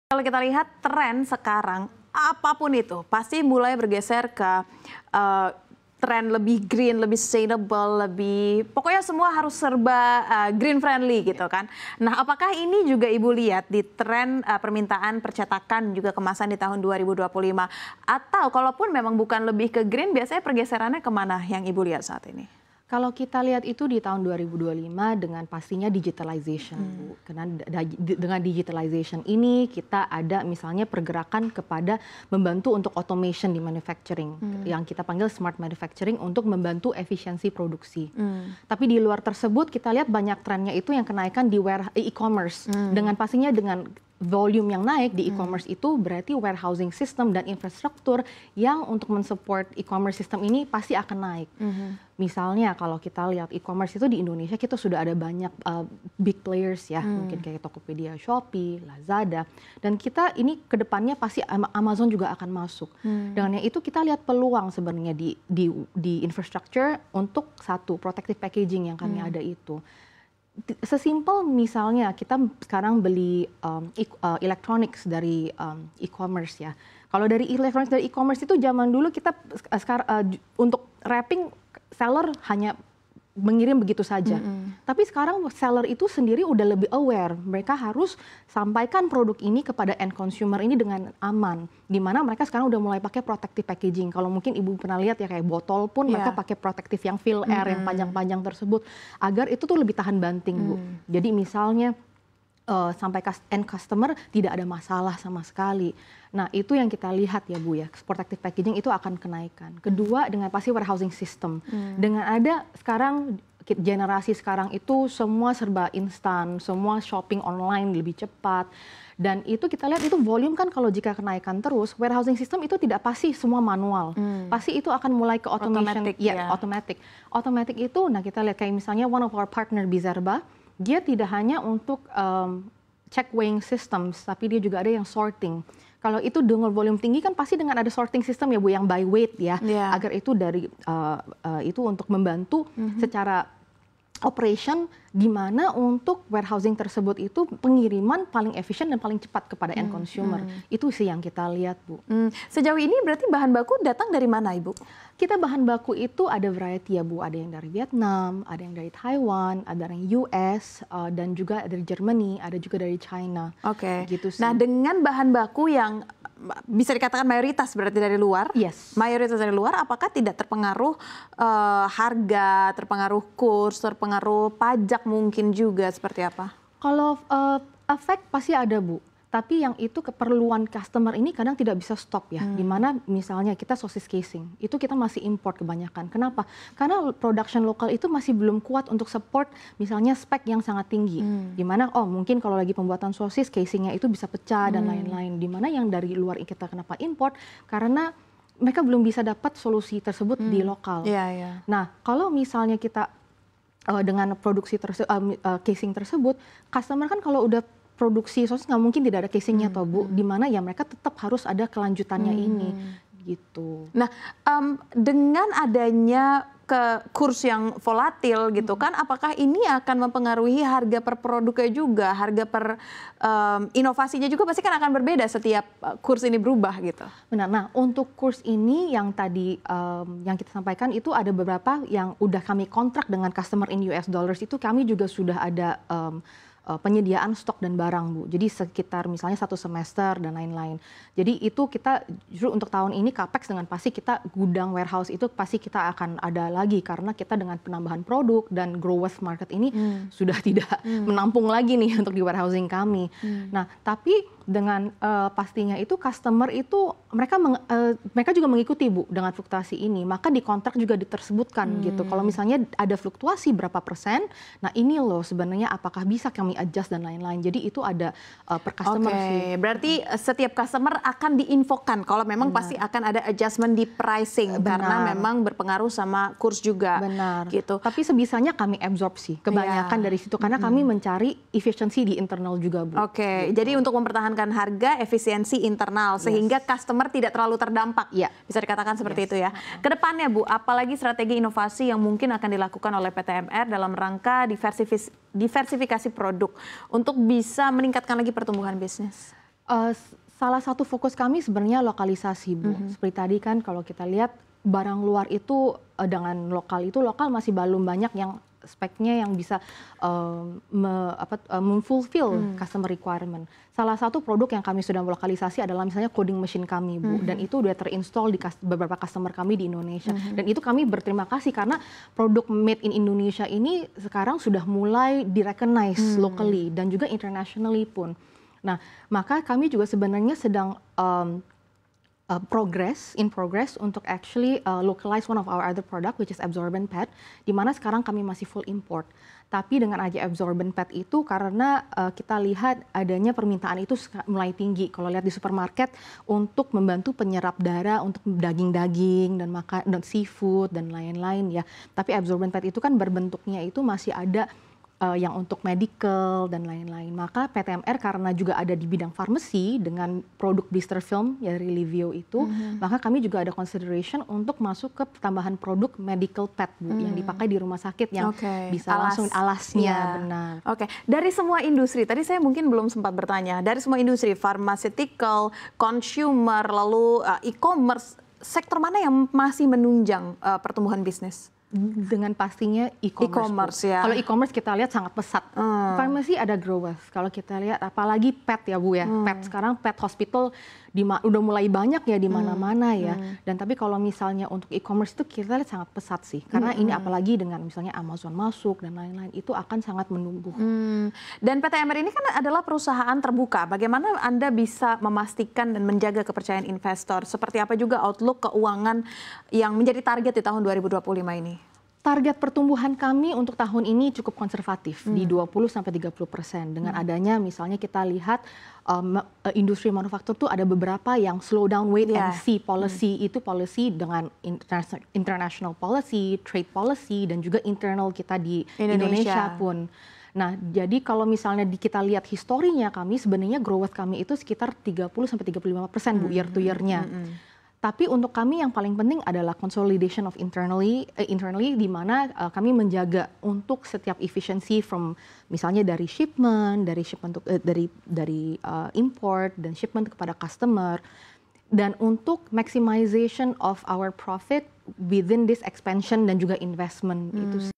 Kalau kita lihat tren sekarang, apapun itu pasti mulai bergeser ke tren lebih green, lebih sustainable, pokoknya semua harus serba green friendly gitu kan. Nah, apakah ini juga Ibu lihat di tren permintaan percetakan juga kemasan di tahun 2025? Atau kalaupun memang bukan lebih ke green, biasanya pergeserannya kemana yang Ibu lihat saat ini? Kalau kita lihat itu di tahun 2025 dengan pastinya digitalization, Bu. Karena dengan digitalization ini kita ada misalnya pergerakan kepada membantu untuk automation di manufacturing, yang kita panggil smart manufacturing untuk membantu efisiensi produksi. Tapi di luar tersebut kita lihat banyak trennya itu yang kenaikan di e-commerce. Dengan pastinya dengan volume yang naik di e-commerce itu berarti warehousing system dan infrastruktur yang untuk mensupport e-commerce system ini pasti akan naik. Misalnya kalau kita lihat e-commerce itu di Indonesia kita sudah ada banyak big players ya, mungkin kayak Tokopedia, Shopee, Lazada, dan kita ini kedepannya pasti Amazon juga akan masuk. Dengan yang itu kita lihat peluang sebenarnya di infrastructure untuk satu protective packaging yang kami ada itu. Sesimpel misalnya kita sekarang beli electronics dari e-commerce ya. Kalau dari electronics dari e-commerce itu zaman dulu kita sekarang untuk wrapping seller hanya mengirim begitu saja. Tapi sekarang seller itu sendiri udah lebih aware. Mereka harus sampaikan produk ini kepada end consumer ini dengan aman. Di mana mereka sekarang udah mulai pakai protective packaging. Kalau mungkin Ibu pernah lihat ya kayak botol pun mereka pakai protective yang fill air yang panjang-panjang tersebut agar itu tuh lebih tahan banting, Bu. Jadi misalnya sampai end customer tidak ada masalah sama sekali. Nah, itu yang kita lihat ya Bu ya, protective packaging itu akan kenaikan. Kedua, dengan pasti warehousing system. Dengan ada sekarang generasi sekarang itu semua serba instan, semua shopping online lebih cepat. Dan itu kita lihat itu volume kan kalau jika kenaikan terus, warehousing system itu tidak pasti semua manual. Pasti itu akan mulai ke automation, automatic. Automatic itu, nah kita lihat kayak misalnya one of our partner Bizerba, dia tidak hanya untuk check weighing systems, tapi dia juga ada yang sorting. Kalau itu dengan volume tinggi kan pasti dengan ada sorting system ya Bu, yang by weight ya, agar itu dari itu untuk membantu secara operation di mana untuk warehousing tersebut itu pengiriman paling efisien dan paling cepat kepada end consumer. Itu sih yang kita lihat Bu. Sejauh ini berarti bahan baku datang dari mana Ibu? Kita bahan baku itu ada variety ya Bu, ada yang dari Vietnam, ada yang dari Taiwan, ada yang US, dan juga dari Germany, ada juga dari China. Oke. Gitu sih. Nah, dengan bahan baku yang bisa dikatakan mayoritas berarti dari luar, mayoritas dari luar, apakah tidak terpengaruh harga, terpengaruh kurs, terpengaruh pajak mungkin juga seperti apa? Kalau efek pasti ada Bu. Tapi yang itu keperluan customer ini kadang tidak bisa stop ya. Dimana misalnya kita sosis casing, itu kita masih import kebanyakan. Kenapa? Karena production lokal itu masih belum kuat untuk support misalnya spek yang sangat tinggi. Dimana mungkin kalau lagi pembuatan sosis casingnya itu bisa pecah dan lain-lain. Dimana yang dari luar kita kenapa import? Karena mereka belum bisa dapat solusi tersebut di lokal. Nah kalau misalnya kita dengan produksi casing tersebut, customer kan kalau udah produksi sosis nggak mungkin tidak ada casingnya toh Bu, di mana ya mereka tetap harus ada kelanjutannya ini gitu. Nah, dengan adanya kurs yang volatil gitu kan, apakah ini akan mempengaruhi harga per produknya juga, harga per inovasinya juga pasti kan akan berbeda setiap kurs ini berubah gitu. Benar. Nah, untuk kurs ini yang tadi yang kita sampaikan itu ada beberapa yang udah kami kontrak dengan customer in US dollars, itu kami juga sudah ada penyediaan stok dan barang Bu. Jadi sekitar misalnya 1 semester dan lain-lain. Jadi itu kita justru untuk tahun ini capex dengan pasti kita gudang warehouse itu pasti kita akan ada lagi karena kita dengan penambahan produk dan growth market ini sudah tidak menampung lagi nih untuk di warehousing kami. Nah, tapi dengan pastinya itu customer itu mereka juga mengikuti Bu dengan fluktuasi ini, maka di kontrak juga ditersebutkan gitu. Kalau misalnya ada fluktuasi berapa persen, nah ini loh sebenarnya apakah bisa kami adjust dan lain-lain. Jadi itu ada per customer sih. Berarti setiap customer akan diinfokan kalau memang pasti akan ada adjustment di pricing karena memang berpengaruh sama kurs juga. Gitu. Tapi sebisanya kami absorb sih kebanyakan dari situ karena kami mencari efisiensi di internal juga Bu. Gitu. Jadi untuk mempertahankan harga, efisiensi internal sehingga customer tidak terlalu terdampak. Bisa dikatakan seperti itu ya. Kedepannya Bu, apalagi strategi inovasi yang mungkin akan dilakukan oleh PT MR dalam rangka diversifikasi produk untuk bisa meningkatkan lagi pertumbuhan bisnis? Salah satu fokus kami sebenarnya lokalisasi, Bu. Seperti tadi kan kalau kita lihat barang luar itu dengan lokal masih belum banyak yang speknya yang bisa memfulfill customer requirement. Salah satu produk yang kami sudah lokalisasi adalah misalnya coding machine kami, Bu, dan itu sudah terinstall di beberapa customer kami di Indonesia. Dan itu kami berterima kasih karena produk made in Indonesia ini sekarang sudah mulai di-recognize locally dan juga internationally pun. Nah, maka kami juga sebenarnya sedang in progress untuk actually localize one of our other product which is absorbent pad, di mana sekarang kami masih full import. Tapi dengan aja absorbent pad itu karena kita lihat adanya permintaan itu mulai tinggi. Kalau lihat di supermarket untuk membantu penyerap darah untuk daging-daging dan seafood dan lain-lain ya. Tapi absorbent pad itu kan berbentuknya itu masih ada yang untuk medical dan lain-lain. Maka PTMR karena juga ada di bidang farmasi dengan produk blister film dari Livio itu, maka kami juga ada consideration untuk masuk ke tambahan produk medical pad, Bu, yang dipakai di rumah sakit yang bisa langsung alasnya, benar. Dari semua industri, tadi saya mungkin belum sempat bertanya, dari semua industri, pharmaceutical, consumer, lalu e-commerce, sektor mana yang masih menunjang pertumbuhan bisnis? Dengan pastinya e-commerce ya. Kalau e-commerce kita lihat sangat pesat. Farmasi ada growth. Kalau kita lihat apalagi pet ya, Bu ya. Pet sekarang pet hospital udah mulai banyak ya di mana-mana ya. Dan tapi kalau misalnya untuk e-commerce itu kita lihat sangat pesat sih. Karena ini apalagi dengan misalnya Amazon masuk dan lain-lain itu akan sangat menumbuh. Dan PTMR ini kan adalah perusahaan terbuka. Bagaimana Anda bisa memastikan dan menjaga kepercayaan investor? Seperti apa juga outlook keuangan yang menjadi target di tahun 2025 ini? Target pertumbuhan kami untuk tahun ini cukup konservatif di 20-30%. Dengan adanya misalnya kita lihat industri manufaktur tuh ada beberapa yang slow down wait and see policy. Itu policy dengan international policy, trade policy, dan juga internal kita di Indonesia pun. Nah, jadi kalau misalnya kita lihat historinya kami, sebenarnya growth kami itu sekitar 30-35%, Bu, year to year-nya. Tapi untuk kami yang paling penting adalah consolidation of internally di mana kami menjaga untuk setiap efficiency from misalnya dari shipment dari import dan shipment kepada customer, dan untuk maximization of our profit within this expansion dan juga investment itu.